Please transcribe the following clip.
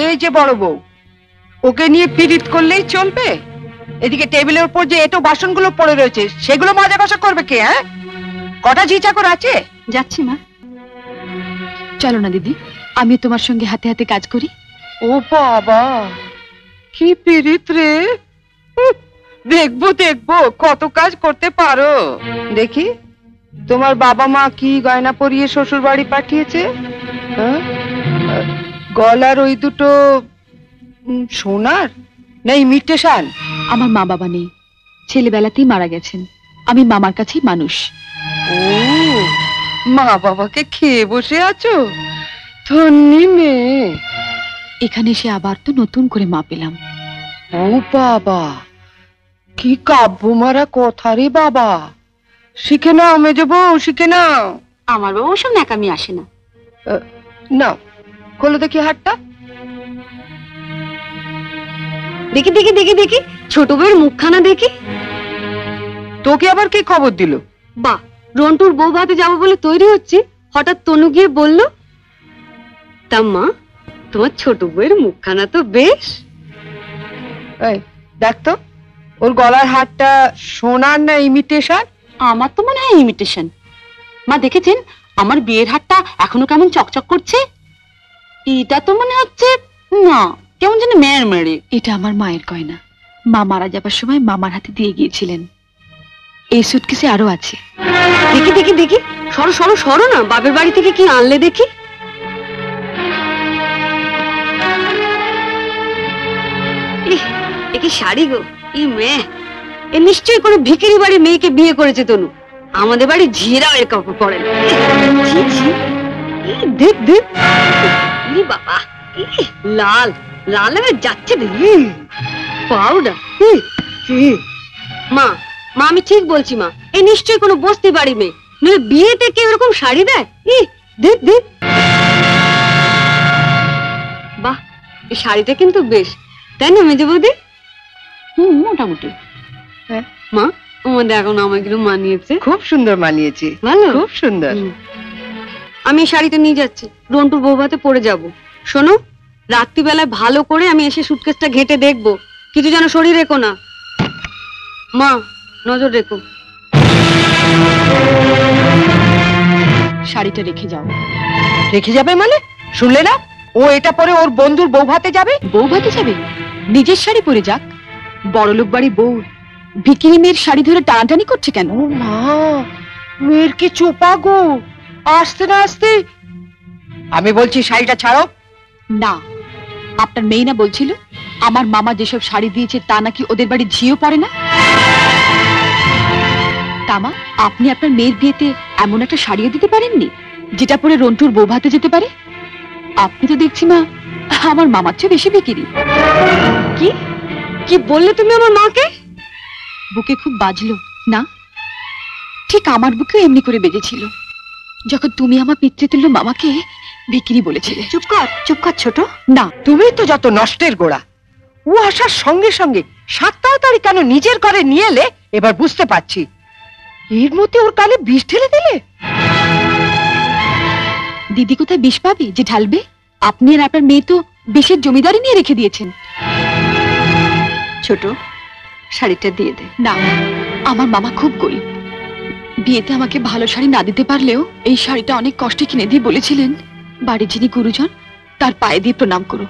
এই যে বড় বউ, ওকে নিয়ে পীড়িত করলেই চলবে? এদিকে টেবিলের উপর যে এটো বাসনগুলো পড়ে রয়েছে সেগুলো মাজা কষা করবে কে? হ্যাঁ, কটা ঝি চাকর আছে? যাচ্ছি মা। চলো না দিদি, আমি তোমার সঙ্গে হাতে হাতে কাজ করি। ও বাবা, কি পীড়িত রে! দেখবো দেখবো কত কাজ করতে পারো। দেখি তোমার বাবা মা কি গয়না পরিয়ে শ্বশুর বাড়ি পাঠিয়েছে। গলার ওই দুটো সোনার না ইমিটেশন? আমার মা বাবা নেই, ছেলেবেলাতেই মারা গেছেন। আমি মামার কাছেই মানুষ। ও, মা বাবাকে খেয়ে বসে আছো? ধন্যি মেয়ে। এখানে এসে আবার তো নতুন করে মা পেলাম। ও বাবা, কি কাব্য মারা কথা রে বাবা। শিখে নাও মেজো বউ, শিখে নাও। আমার বাবা ওসব ন্যাকামি আসে না। নাও, খোলো দেখি হাতটা। দেখি দেখি দেখি দেখি, ছোট বউয়ের মুখখানা দেখি। তোকে আবার কে খবর দিল? বাহ, রন্টুর বউ ভাতে যাবো বলে তৈরি হচ্ছে, হঠাৎ তনু গিয়ে বলল। তা মা, তোমার ছোট বউয়ের মুখখানা তো বেশ। এই দেখ তো, ওর গলার হারটা সোনার না ইমিটেশন? আমার তো মনে হয় ইমিটেশন। মা দেখেছেন আমার বিয়ের হারটা এখনো কেমন চকচক করছে? এটা তো মনে হচ্ছে না, কেমন যেন মেয়ের মেরে। এটা আমার মায়ের গয়না, মা মারা যাবার সময় মামার হাতে দিয়ে গিয়েছিলেন। এই সুটকেসে আরো আছে। দেখি দেখি দেখি, সরো সরো সরো না, বাপের বাড়ি থেকে কি আনলে দেখি। এ কি শাড়ি গো! ই মেয়ে, এ নিশ্চয়ই কোনো ভিখারি বাড়ির মেয়েকে বিয়ে করেছে তনু। আমাদের বাড়ি ঝিরাও এর কাপড় পরে না। দেখ দেখ, বাবা লাল লাল হয়ে যাচ্ছে পাউডার। মা মা, আমি ঠিক বলছি মা, এ নিশ্চয়ই কোনো বস্তি বাড়ি মেয়ে, নইলে বিয়েতে কেউ এরকম শাড়ি দেয়? দেখ দেখ, বাহ, এই শাড়িটা কিন্তু বেশ, তাই না মেজে বৌদি? মোটামুটি। মা, আমাদের এখন আমাকে মানিয়েছে। খুব সুন্দর মানিয়েছে, ভালো, খুব সুন্দর। আমি এই শাড়িটা নিয়ে যাচ্ছি, রন্টুর বউ ভাতে পরে যাবো। শোনো, রাত্রিবেলায় ভালো করে আমি এসে সুটকেসটা ঘেঁটে দেখবো, কিছু যেন শরীর রেখো না। মা, নজর রেখো। শাড়িটা রেখে যাও। রেখে যাবে মানে? শুনলে না, ও এটা পরে ওর বন্ধুর বউ ভাতে যাবে। বউ ভাতে যাবে? নিজের শাড়ি পরে যাক। বড়লোক বাড়ি বউ ভিখিরি মেয়ের শাড়ি ধরে টানাটানি করছে কেন? ও মা, মেয়ের কি চোপা গো! আসতে না আসতে। আমি বলছি শাড়িটা ছাড়ো। না, আপনার মেয়ে না বলছিল আমার মামা যেসব শাড়ি দিয়েছে তা নাকি ওদের বাড়ি ঝিও পড়ে না? তামা, আপনি আপনার মেয়ের বিয়েতে এমন একটা শাড়িও দিতে পারেননি যেটা পরে রন্টুর বউ ভাতে যেতে পারে? আপনি তো দেখছি মা আমার মামার চেয়ে বেশি বিকিরি। কি কি বললে তুমি আমার মাকে? বুকে খুব বাজলো না? ঠিক আমার বুকেও এমনি করে বেজেছিল যখন তুমি আমার পিতৃতুল্য মামাকে বিক্রি বলেছিলে। চুপ কর ছোট। না, তুমি তো যত নষ্টের গোড়া। ও আসার সঙ্গে সঙ্গে 7 তাড়াতাড়ি কেন নিজের ঘরে নিয়ে এলে এবার বুঝতে পারছি। এর মধ্যে ওর কালে বিষ ঢেলে দিলে। দিদি কোথায় বিষ পাবে যে ঢালবে? আপনি আর আপনার মেয়ে তো বিষের জমিদারি নিয়ে রেখে দিয়েছেন। ছোট, শাড়িটা দিয়ে দে। না, আমার মামা খুব গরিব, বিয়েতে আমাকে ভালো শাড়ি না দিতে পারলেও এই শাড়িটা অনেক কষ্টে কিনে দিয়ে বলেছিলেন বাড়ির যিনি গুরুজন তার পায়ে দিয়ে প্রণাম করো।